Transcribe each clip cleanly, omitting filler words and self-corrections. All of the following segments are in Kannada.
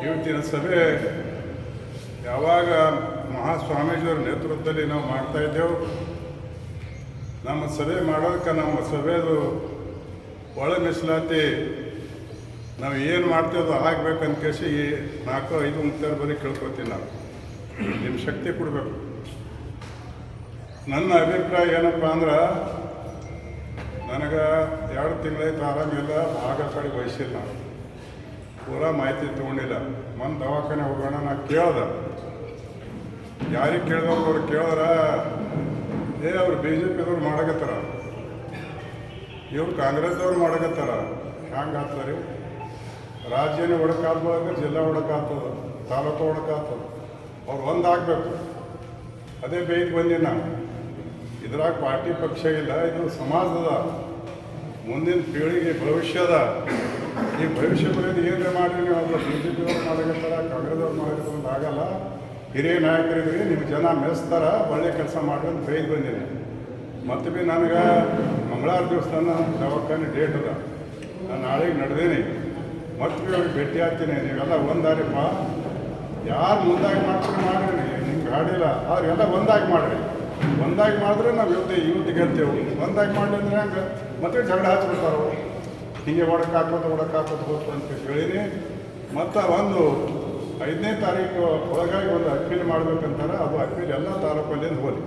ಇವತ್ತಿನ ಸಭೆ ಯಾವಾಗ ಮಹಾಸ್ವಾಮೀಜಿಯವರ ನೇತೃತ್ವದಲ್ಲಿ ನಾವು ಮಾಡ್ತಾಯಿದ್ದೆವು. ನಮ್ಮ ಸಭೆ ಮಾಡೋದಕ್ಕೆ ನಮ್ಮ ಸಭೆದು ಒಳ ಮೀಸಲಾತಿ ನಾವು ಏನು ಮಾಡ್ತೇವೆ ಆಗ್ಬೇಕಂತ ಕೇಸಿ 4-5 ಮುಕ್ತಾರ ಬರೀ ಕೇಳ್ಕೊತೀನಿ. ನಾನು ನಿಮ್ಮ ಶಕ್ತಿ ಕೊಡಬೇಕು. ನನ್ನ ಅಭಿಪ್ರಾಯ ಏನಪ್ಪ ಅಂದ್ರೆ, ನನಗೆ 2 ತಿಂಗಳಾಯ್ತು ಆರಾಮಿಲ್ಲ, ಆಗ ಕಡೆ ವಹಿಸಿಲ್ಲ, ಪೂರಾ ಮಾಹಿತಿ ತೊಗೊಂಡಿಲ್ಲ. ದವಾಖಾನೆ ಹೋಗೋಣ ನಾ ಕೇಳ್ದೆ. ಯಾರಿಗೆ ಕೇಳಿದವ್ರು ಅವ್ರು ಕೇಳಿದ್ರ ಅವ್ರು BJPದವ್ರು ಮಾಡಕತ್ತಾರ, ಇವ್ರು ಕಾಂಗ್ರೆಸ್ದವ್ರು ಮಾಡಕತ್ತಾರ. ಹ್ಯಾಂಗೆ ಆಗ್ತಾರೆ? ರಾಜ್ಯನೇ ಒಡಕಾದ್ಮೇಲೆ ಜಿಲ್ಲಾ ಒಡಕಾಗ್ತದೆ, ತಾಲೂಕು ಒಡಕಾಗ್ತದೆ. ಅವ್ರು ಒಂದಾಗಬೇಕು. ಅದೇ ಬೇಯ್ದು ಬಂದಿನ. ಇದ್ರಾಗ ಪಾರ್ಟಿ ಪಕ್ಷ ಇಲ್ಲ, ಇದು ಸಮಾಜದ ಮುಂದಿನ ಪೀಳಿಗೆ ಭವಿಷ್ಯದ. ಈ ಭವಿಷ್ಯ ಬರೋದು ಏನೇ ಮಾಡಿ ನೀವು ಒಬ್ಬ BJPದವ್ರು ಮಾಡಕತ್ತಾರ, ಕಾಂಗ್ರೆಸ್ದವ್ರು ಮಾಡಕತ್ತಾರ ಆಗಲ್ಲ. ಹಿರಿಯ ನಾಯಕರಿದ್ರಿ, ನಿಮ್ಮ ಜನ ಮೆಸ್ತಾರ, ಒಳ್ಳೆ ಕೆಲಸ ಮಾಡ್ರಿ ಅಂತ ಬೇಯ್ದು ಬಂದೀನಿ. ಮತ್ತೆ ಭೀ ನನಗೆ ಮಂಗಳವಾರ ದಿವಸ ನನ್ನ ದವಾಖಾನೆ ಡೇಟ್ ಅದ. ನಾನು ನಾಳೆಗೆ ನಡೆದೀನಿ. ಮತ್ತೆ ಭೀ ಅವ್ರಿಗೆ ಭೇಟಿ ಆಗ್ತೀನಿ. ನೀವೆಲ್ಲ ಒಂದಾರಿಪ್ಪ, ಯಾರು ಮುಂದಾಗಿ ಮಾಡ್ತೀರಿ ಮಾಡಿರಿ, ನಿಮ್ಗೆ ಹಾಡಿಲ್ಲ, ಆದ್ರೆ ಎಲ್ಲ ಒಂದಾಗಿ ಮಾಡಿರಿ. ಒಂದಾಗಿ ಮಾಡಿದ್ರೆ ನಾವು ಇವತ್ತು ಗೆಲ್ತೇವೆ. ಒಂದಾಗಿ ಮಾಡಲಿ ಅಂದ್ರೆ ಹಂಗೆ ಮತ್ತೆ ಜಗಳ ಹಚ್ಬಿಡ್ತಾರೆ. ಹೀಗೆ ಒಡಕಾಕೋದು ಹೋಗ್ತು ಅಂತ ಹೇಳೀನಿ. ಮತ್ತು 5ನೇ ತಾರೀಕು ಒಳಗಾಗಿ ಒಂದು ಅಪೀಲ್ ಮಾಡ್ಬೇಕಂತಾರೆ. ಅದು ಅಪೀಲ್ ಎಲ್ಲ ತಾಲೂಕಲ್ಲಿಂದ ಹೋಲಿ,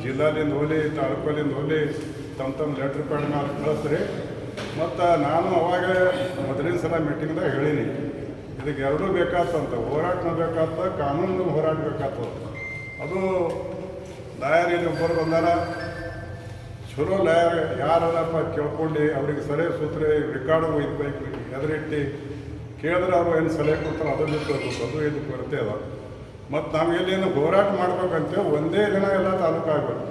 ಜಿಲ್ಲಾದಿಂದ ಹೋಲಿ, ತಾಲೂಕಲ್ಲಿಂದ ಹೋಲಿ, ತಮ್ಮ ಲೆಟ್ರ್ ಪ್ಯಾಡ್ ಮೇಲೆ ಕಳಿಸ್ರಿ. ಮತ್ತು ನಾನು ಅವಾಗ ಮೊದಲಿನ ಸಲ ಮೀಟಿಂಗ್ದಾಗ ಹೇಳೀನಿ, ಇದಕ್ಕೆ ಎರಡೂ ಬೇಕಾಗ್ತಂತ. ಹೋರಾಟನೂ ಬೇಕಾಗ್ತದೆ, ಕಾನೂನು ಹೋರಾಟ ಬೇಕಾಗ್ತದೆ. ಅದು ಲಾಯರ್ ಇಲ್ಲಿ ಒಬ್ಬರು ಬಂದಾರ, ಚಲೋ ಲಾಯರ್ ಯಾರಲ್ಲಪ್ಪ ಕೇಳ್ಕೊಂಡು ಅವ್ರಿಗೆ ಸಲಹೆ ಸೂತ್ರ ರೆಕಾರ್ಡು ಒಯ್ಬೇಕು, ಎದುರಿಟ್ಟು ಕೇಳಿದ್ರೆ ಅವರು ಏನು ಸಲಹೆ ಕೊಡ್ತಾರೆ ಅದನ್ನು ಕೇಳ್ಬೇಕು. ಅದು ಇದು ಕೊರತೆ ಅದ. ಮತ್ತು ನಾವು ಎಲ್ಲಿಂದ ಹೋರಾಟ ಮಾಡ್ಬೇಕಂತೇವೆ, ಒಂದೇ ದಿನ ಎಲ್ಲ ತಾಲೂಕು ಆಗಬೇಕು.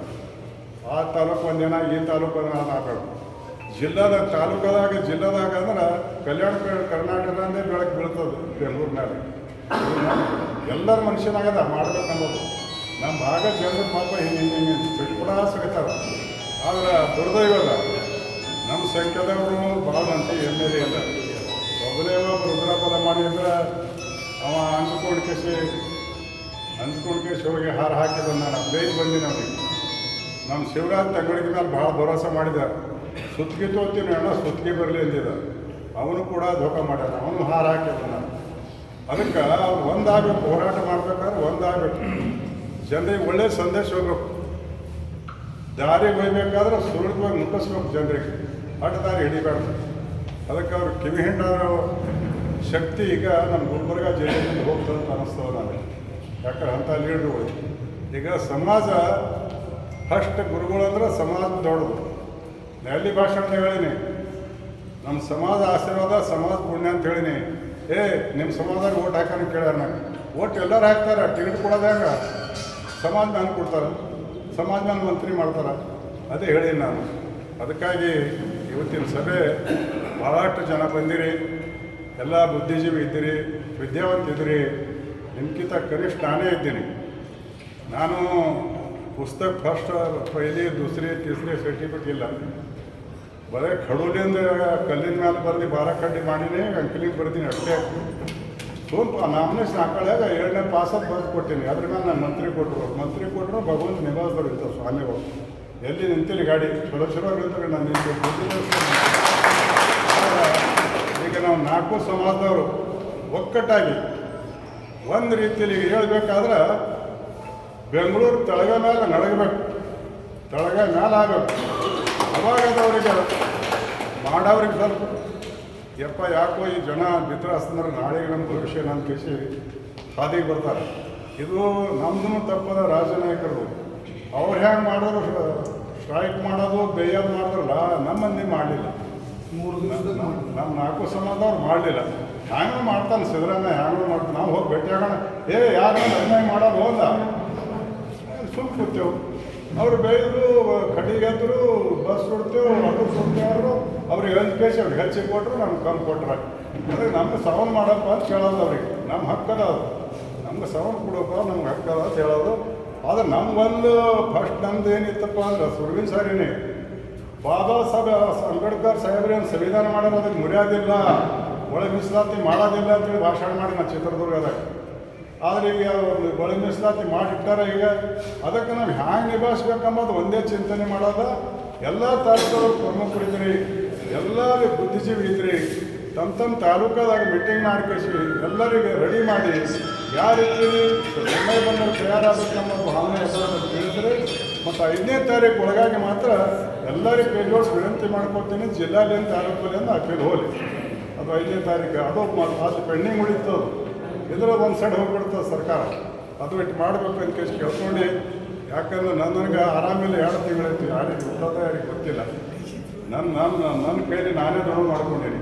ಆ ತಾಲೂಕು ಒಂದಿನ, ಈ ತಾಲೂಕು ಆಗಬೇಕು. ಜಿಲ್ಲಾದಾಗ ಅಂದ್ರೆ ಕಲ್ಯಾಣ ಕರ್ನಾಟಕದಂದೇ ಬೆಳಕು ಬೀಳ್ತದೆ ಬೆಂಗಳೂರು ಮೇಲೆ. ಎಲ್ಲರ ಮನುಷ್ಯನಾಗದ ಮಾಡ್ಬೇಕನ್ನೋದು. ನಮ್ಮ ಭಾಗ ಜನರು ಪಾಪ ಹಿಂಗೆ ಬಿಟ್ಕೊಡ ಸಿಗ್ತಾರ. ಆದ್ರೆ ದುರ್ದೈವಲ್ಲ, ನಮ್ಮ ಸಂಖ್ಯೆದವರು ಭಾಳ ಮಂದಿ MLA ಇಲ್ಲ. ಒಬ್ಬನೇ ಒಬ್ಬ ರುದ್ರಫಲ ಮಾಡಿದ್ರೆ ಅವ ಅಂದ್ಕೊಂಡು ಕೇಸಿ ಹೋಗಿ ಹಾರ ಹಾಕಿ ಬಂದಾನ. ಬೇಯ್ದು ಬಂದಿನಿ ಅವನಿಗೆ. ನಮ್ಮ ಶಿವರಾಜ್ ತಂಗಡಿಗೆ ಮೇಲೆ ಭಾಳ ಭರೋಸೆ ಮಾಡಿದ್ದಾರೆ. ಸುತ್ತಿಗೆ ತೋತೀನಿ ಅಣ್ಣ, ಸುತ್ತಿಗೆ ಬರಲಿ ಅಂದಿದ್ದ. ಅವನು ಕೂಡ ಧೋಕ ಮಾಡ್ಯಾನ, ಅವನು ಹಾರ ಹಾಕಿ ಬಂದಾನ. ಅದಕ್ಕೆ ಅವ್ರು ಒಂದಾಗಬೇಕು. ಹೋರಾಟ ಮಾಡ್ಬೇಕಾದ್ರೆ ಒಂದಾಗಬೇಕು. ಜನರಿಗೆ ಒಳ್ಳೆಯ ಸಂದೇಶ ಹೋಗ್ಬೇಕು. ದಾರಿಗೆ ಹೋಗ್ಬೇಕಾದ್ರೆ ಸುರುಳಿಗೆ ಮುಟ್ಟಿಸ್ಬೇಕು ಜನರಿಗೆ, ಅಡ್ಡ ದಾರಿ ಹಿಡಿಬಾರ್ದು. ಅದಕ್ಕೆ ಅವ್ರು ಕಿವಿ ಹಿಂಡಾರೋ ಶಕ್ತಿ ಈಗ ನಮ್ಮ ಗುಲ್ಬರ್ಗ ಜಿಲ್ಲೆಯಿಂದ ಹೋಗ್ತದೆ ಅಂತ ಅನ್ನಿಸ್ತದೆ ನನಗೆ. ಯಾಕಂದ್ರೆ ಅಂಥ ಲೀಡ್ರುಗಳು ಈಗ ಸಮಾಜ ಫಸ್ಟ್ ಗುರುಗಳಂದ್ರೆ ಸಮಾಜ ದೊಡ್ಡದು. ಎಲ್ಲಿ ಭಾಷಣದಾಗ ಹೇಳೀನಿ, ನಮ್ಮ ಸಮಾಜ ಆಶೀರ್ವಾದ, ಸಮಾಜ ಪುಣ್ಯ ಅಂತ ಹೇಳೀನಿ. ನಿಮ್ಮ ಸಮಾಜದಾಗ ಓಟ್ ಹಾಕೋಣ ಕೇಳ್ಯಾರ. ನಂಗೆ ಓಟ್ ಎಲ್ಲರೂ ಹಾಕ್ತಾರೆ, ಟಿಕೆಟ್ ಕೊಡೋದು ಹೆಂಗೆ? ಸಮಾಜ ಮ್ಯಾನ್ ಕೊಡ್ತಾರೆ, ಸಮಾಜ ಮ್ಯಾನ್ ಮಂತ್ರಿ ಮಾಡ್ತಾರೆ. ಅದೇ ಹೇಳೀನಿ ನಾನು. ಅದಕ್ಕಾಗಿ ಇವತ್ತಿನ ಸಭೆ ಭಾಳಷ್ಟು ಜನ ಬಂದಿರಿ, ಎಲ್ಲ ಬುದ್ಧಿಜೀವಿ ಇದ್ದೀರಿ, ವಿದ್ಯಾವಂತ ಇದ್ದೀರಿ. ನಿಮ್ಗಿಂತ ಕನಿಷ್ಠ ನಾನೇ ಇದ್ದೀನಿ. ನಾನು ಪುಸ್ತಕ ಫಸ್ಟ್, ಪೈಲಿ, ದೂಸರಿ, ತೀಸರಿ ಸರ್ಟಿಫಿಕೇಟ್ ಇಲ್ಲ. ಬರೀ ಖಡೂಲಿಂದ ಕಲ್ಲಿನ ಮೇಲೆ ಬರ್ದು 12 ಕಡ್ಡಿ ಮಾಡೀನಿ, ಅಂಕಲಿಗೆ ಬರ್ತೀನಿ ಅಷ್ಟೇ. ಸ್ವಲ್ಪ ನಾಮಿನೇಷನ್ ಹಾಕೊಳ್ಳಾಗ 7ನೇ ಪಾಸಲ್ಲಿ ಬರೆದು ಕೊಡ್ತೀನಿ. ಅದ್ರ ಮೇಲೆ ನಾನು ಮಂತ್ರಿ ಕೊಟ್ಟರು ಭಗವಂತ ನಿಭಾಯಿಸಿದ್ರು ಇಂಥ ಸ್ವಾಮಿಗಳು. ಎಲ್ಲಿ ನಿಂತಿಲ್ಲ ಗಾಡಿ ಚಲೋ ನಿಂತಾರೆ, ನಾನು ಈಗ ನಾವು 4 ಸಮಾಜದವರು ಒಕ್ಕಟ್ಟಾಗಿ ಒಂದು ರೀತಿಯಲ್ಲಿ ಈಗ ಹೇಳ್ಬೇಕಾದ್ರೆ ಬೆಂಗಳೂರು ತಳಗ ಮೇಲೆ ನಡಗಬೇಕು, ತಳಗ ಮೇಲೆ ಆಗಬೇಕು. ಅವಾಗದವ್ರಿಗೆ ಮಾಡೋರಿಗೆ ಸ್ವಲ್ಪ ಯಾಕೋ ಈ ಜನ ಬಿತ್ತರಿಸ್ತಂದ್ರೆ ನಾಳೆಗೆ ನಮ್ಮ ಭವಿಷ್ಯ ನನ್ನ ಕೇಸಿ ಹಾದಿಗೆ ಬರ್ತಾರೆ. ಇದು ನಮ್ಮದು ತಪ್ಪದ ರಾಜನಾಯಕರು. ಅವ್ರು ಹೆಂಗೆ ಮಾಡಿದ್ರು, ಸ್ಟ್ರೈಕ್ ಮಾಡೋದು ಬೇಯೋದು ಮಾಡಿದ್ರಲ್ಲ, ನಮ್ಮ ಮಂದಿ ಮಾಡಲಿಲ್ಲ. 3 ದಿವಸ ನಮ್ಮ 4 ಸಮಾಜದವ್ರು ಮಾಡಲಿಲ್ಲ. ಹ್ಯಾಂಗೂ ಮಾಡ್ತಾನೆ ಸಿದ್ದರಾಮಯ್ಯ, ಹ್ಯಾಂಗೂ ಮಾಡ್ತಾನೆ. ನಾವು ಹೋಗಿ ಭೇಟಿ ಆಗೋಣ, ಯಾರು ಅನ್ಯಾಯ ಮಾಡೋದು ಹೋದ ಸುಮ್ಮನೆ ಕೂತೇವು. ಅವ್ರು ಬೇಯಿದ್ರು, ಕಟ್ಟಿಗೆ ಎದ್ರು, ಬಸ್ ಸುಡ್ತೇವೆ, ಅದು ಸುಡ್ತೇವ್ರು. ಅವ್ರಿಗೆ ಕೇಸಿ ಅವ್ರಿಗೆ ಹೆಚ್ಚಿಗೆ ಕೊಟ್ಟರು, ನಮ್ಗೆ ಕಮ್ಮಿ ಕೊಟ್ರೆ. ಅದಕ್ಕೆ ನಮ್ಗೆ ಸವಾಲು ಮಾಡಪ್ಪ ಅಂತ ಕೇಳೋದು ಅವ್ರಿಗೆ. ನಮ್ಮ ಹಕ್ಕದ ಅದು, ನಮ್ಗೆ ಸವಾಲು ಕೊಡಪ್ಪ, ನಮ್ಗೆ ಹಕ್ಕದ ಅಂತ ಹೇಳೋದು. ಆದರೆ ನಮಗೊಂದು ಫಸ್ಟ್ ನಮ್ದು ಏನಿತ್ತಪ್ಪ ಅಂದ್ರೆ ಸುರ್ವಿನ ಸಾರಿನೇ ಬಾಬಾ ಸಾಹೇಬ್ ಅಂಬೇಡ್ಕರ್ ಸಾಹೇಬ್ರೇನು ಸಂವಿಧಾನ ಮಾಡೋದು ಅದಕ್ಕೆ ಮರ್ಯಾದಿಲ್ಲ. ಒಳ ಮೀಸಲಾತಿ ಮಾಡೋದಿಲ್ಲ ಅಂತೇಳಿ ಭಾಷಣ ಮಾಡಿ ನಾನು ಚಿತ್ರದುರ್ಗದಾಗ. ಆದರೆ ಈಗ ಒಳ ಮೀಸಲಾತಿ ಮಾಡಿಟ್ಟಾರ. ಈಗ ಅದಕ್ಕೆ ನಾವು ಹ್ಯಾಂಗೆ ನಿಭಾಯಿಸ್ಬೇಕಂಬುದು ಒಂದೇ ಚಿಂತನೆ ಮಾಡೋದ. ಎಲ್ಲ ತಾಲೂಕವರು ಪ್ರಮುಖರಿದ್ರಿ, ಎಲ್ಲರೂ ಬುದ್ಧಿಜೀವಿ ಇದ್ರಿ, ತಮ್ಮ ತಾಲೂಕದಾಗ ಮೀಟಿಂಗ್ ಮಾಡ್ಕೇಸಿ ಎಲ್ಲರಿಗೆ ರೆಡಿ ಮಾಡಿ ಯಾವ ರೀತಿ ಸಮಯ ಬಂದರೆ ತಯಾರಾಗಬೇಕನ್ನೋ ಭಾವನೆ ಎಲ್ಲರೂ ತಿಳಿಸ್ರಿ. ಮತ್ತು 5ನೇ ತಾರೀಕು ಒಳಗಾಗಿ ಮಾತ್ರ ಎಲ್ಲರಿಗೆ ಕೈ ಜೋಡಿಸಿ ವಿನಂತಿ ಮಾಡ್ಕೊತೀನಿ, ಜಿಲ್ಲಾಲಿಂದ ತಾಲೂಕಲ್ಲಿಂದ ಅಪೀಲ್ ಹೋಗಲಿ. ಅದು 5ನೇ ತಾರೀಕು ಅದು ಅದು ಪೆಂಡಿಂಗ್ ಉಳಿತದು. ಇದ್ರಲ್ಲಿ ಒಂದು ಸೈಡ್ ಹೋಗ್ಬಿಡ್ತದೆ ಸರ್ಕಾರ. ಅದು ಇಟ್ಟು ಮಾಡಬೇಕು ಅಂತ ಕೇಳಿ ಕೇಳ್ಕೊಂಡು, ಯಾಕಂದ್ರೆ ನನಗೆ ಆರಾಮಿಲ್ಲ, 2 ತಿಂಗಳೈತಿ, ಯಾರಿಗೆ ಗೊತ್ತದ ಯಾರಿಗೆ ಗೊತ್ತಿಲ್ಲ. ನನ್ನ ಕೈಲಿ ನಾನೇ ದುಡ್ಡು ಮಾಡ್ಕೊಂಡೀನಿ.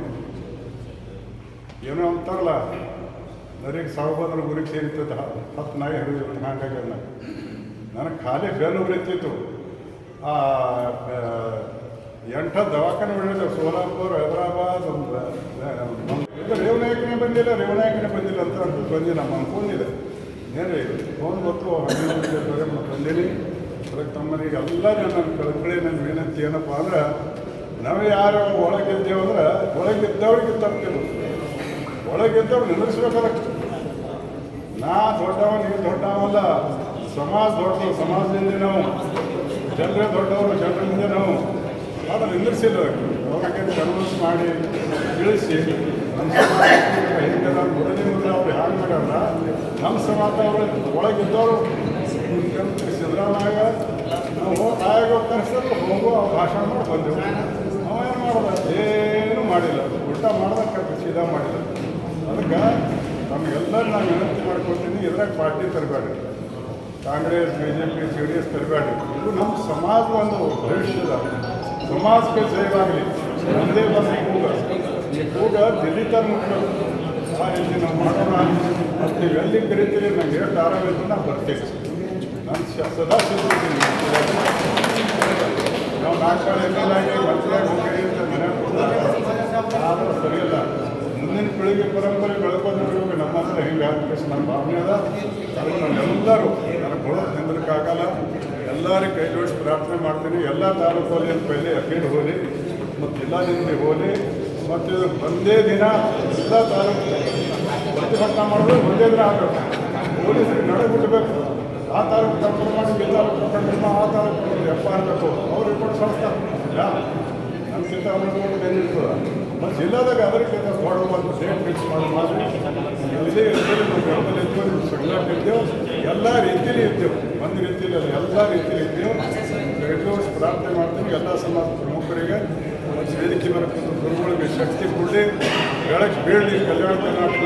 ಏನೋ ಅಂತಾರಲ್ಲ, ನರಿಗೆ ಸಾವು ಬಂದ್ರೆ ಗುರಿಗೆ ಸೇರಿರ್ತದೆ, 10 ನಾಯಿ ಹರಿದಿರುತ್ತೆ. ಹಾಗಾಗಿ ನನಗೆ ಖಾಲಿ ಬೆನ್ನು ಉಳಿತಿತ್ತು. 8 ದವಾಖಾನೆ ಹೊಡಿದ್ದೇವೆ, ಸೋಲಾಪುರ, ಹೈದರಾಬಾದ್. ರೇವನಾಯಕನೇ ಬಂದಿಲ್ಲ ಅಂತ ಬಂದು ನಮ್ಮ ಅನ್ಕೊಂಡಿದೆ. ಏನ್ರಿ ಫೋನ್ ಗೊತ್ತು 11 ಬಂದೀನಿ. ಅದಕ್ಕೆ ತಮ್ಮನಿಗೆ ಎಲ್ಲ ನನ್ನ ಕಳ್ಕಳಿ ನನ್ನ ವಿನಂತಿ ಏನಪ್ಪ ಅಂದ್ರೆ, ನಾವು ಯಾರು ಒಳಗಿದ್ದೇವೆ ಅಂದ್ರೆ ಒಳಗಿದ್ದವ್ರಿಗೆ ತಪ್ಪಿಲ್ಲ, ಒಳಗಿದ್ದವ್ರು ನಿಲ್ಲಿಸ್ಬೇಕಾದಕ್ಕೆ. ನಾ ದೊಡ್ಡವ, ನೀವು ದೊಡ್ಡವಲ್ಲ, ಸಮಾಜ ದೊಡ್ಡದು, ಸಮಾಜದಿಂದ ನಾವು ಜನರೇ ದೊಡ್ಡವರು, ಜನರಿಂದ ನಾವು ಅದನ್ನು ನಿಂದಿಸಿಲ್ಲ. ಅವಾಗೆ ಕನ್ವಿನ್ಸ್ ಮಾಡಿ ತಿಳಿಸಿ ನಮ್ಮ ಸಮಾಜ ಹಿಂಗೆ ನಾನು ಮೊದಲಿಂದ ಅವ್ರು ಹ್ಯಾಂಗೆ ಮಾಡ್ಯಾರ, ನಮ್ಮ ಸಮಾಜದವರು ಒಳಗಿದ್ದವರು ಸಿದ್ದರಾಮಯ್ಯ ನಾವು ಆಯೋಗ ಕರೆಸಿದ್ರು ಹೋಗೋ ಭಾಷಣ ಮಾಡಿ ಬಂದೆವು. ಅವೇನು ಮಾಡೋದ, ಏನೂ ಮಾಡಿಲ್ಲ, ಊಟ ಮಾಡೋದಕ್ಕೆ ಸೀದಾ ಮಾಡಿಲ್ಲ. ಅದಕ್ಕೆ ನಮಗೆಲ್ಲರೂ ನಾನು ವಿನಂತಿ ಮಾಡ್ಕೊಳ್ತೀನಿ, ಇದ್ರಾಗ ಪಾರ್ಟಿ ತರಬೇಡಿ, ಕಾಂಗ್ರೆಸ್, BJP, JDS ತರಬೇಡಿ. ಇದು ನಮ್ಮ ಸಮಾಜದ ಒಂದು ಭವಿಷ್ಯದ, ಸಮಾಜಕ್ಕೆ ಸೇವಾಗಲಿ. ಒಂದೇ ಬಂದು ಕೂಗ, ಈ ಕೂಗ ದಿಲ್ಲಿ ತರ ಮುಟ್ಟಬೇಕು. ಆ ರೀತಿ ನಾವು ಮಾಡೋಣ. ಮತ್ತು ನೀವು ಎಲ್ಲಿ ಕರಿತೀರಿ, ನಂಗೆ ಎಷ್ಟು ಆರಾಮಿತ್ತು ನಾನು ಬರ್ತೀನಿ. ನಾನು ಸದಾ ಸಿದ್ಧಿದ್ದೀನಿ. ನಾವು 4 ML ಆಗಿ ಮಂತ್ರಿಯಾಗಿ ಹೋಗಿರಿ ಅಂತ ಮನೆ ಆದರೂ ಸರಿಯಲ್ಲ. ಮುಂದಿನ ಪೀಳಿಗೆ ಪರಂಪರೆ ಬೆಳ್ಕೊಂಡು ಬಿಡಬೇಕು. ನಮ್ಮ ಹತ್ರ ಹೆಂಗೆ ಆಗ್ಬೇಕು ನನ್ನ ಭಾವನೆ ಅದ. ಅದು ನಾವೆಲ್ಲರೂ ನನಗೆ ಕೊಡೋದು ನಿಂದಕ್ಕಾಗಲ್ಲ. ಎಲ್ಲರಿಗೆ ಕೈ ಜೋಡಿಸಿ ಪ್ರಾರ್ಥನೆ ಮಾಡ್ತೀನಿ. ಎಲ್ಲ ತಾಲೂಕಲ್ಲಿ ಅಂತ ಪೈಲೆ ಅಪೀಲ್ ಹೋಗಲಿ ಮತ್ತು ಜಿಲ್ಲಾದಿಂದ ಹೋಗಲಿ. ಮತ್ತು ಒಂದೇ ದಿನ ಎಲ್ಲ ತಾಲೂಕು ಪ್ರತಿಭಟನೆ ಮಾಡೋದು ಒಂದೇ ದಿನ ಆಗಬೇಕು. ಪೊಲೀಸರಿಗೆ ನಡೆ ಬಿಡಬೇಕು. ಆ ತಾಲೂಕು ಕಂಟ್ರೋಲ್ ಮಾಡಿ ಈ ತಾಲೂಕು ಕಂಟ್ರೋಲ್ ಮಾಡಿ ಆ ತಾಲೂಕು ಎಪ್ಪ ಆಗಬೇಕು. ಅವ್ರು ರಿಪೋರ್ಟ್ ಸಲ್ಲಿಸ್ತಾರೆ. ನಮ್ಗಿಂತ ಅವ್ರಿಗೆ ಏನಿರ್ತದೆ. ಮತ್ತು ಜಿಲ್ಲಾದಾಗ ಅದಕ್ಕಿಂತ ಕೊಡುವ ಒಂದು ಡೇಟ್ ಫಿಕ್ಸ್ ಮಾಡಿ ಇದೇ ಇರ್ತೇವೆ. ನಾವು ಗ್ರಾಮದಲ್ಲಿ ಇದ್ದೇವೆ, ಸಂಘಟನೆ ಇದ್ದೇವೆ, ಎಲ್ಲ ರೀತಿಯಲ್ಲಿ ಇದ್ದೇವೆ. ಒಂದು ರೀತಿಯಲ್ಲಿ ಅಲ್ಲ, ಎಲ್ಲ ರೀತಿಯಲ್ಲಿ ಇದ್ದೇವೆ. ಕೈಜೋಡಿಸಿ ಪ್ರಾರ್ಥನೆ ಮಾಡ್ತೀನಿ ಎಲ್ಲ ಸಮಾಜ ಪ್ರಮುಖರಿಗೆ, ವೇದಿಕೆ ಮೇಲೆ ಗುರುಗಳಿಗೆ ಶಕ್ತಿ ಕೊಡಲಿ, ಬೆಳಕು ಬೀಳಲಿ. ಕಲ್ಯಾಣ ಕರ್ನಾಟಕ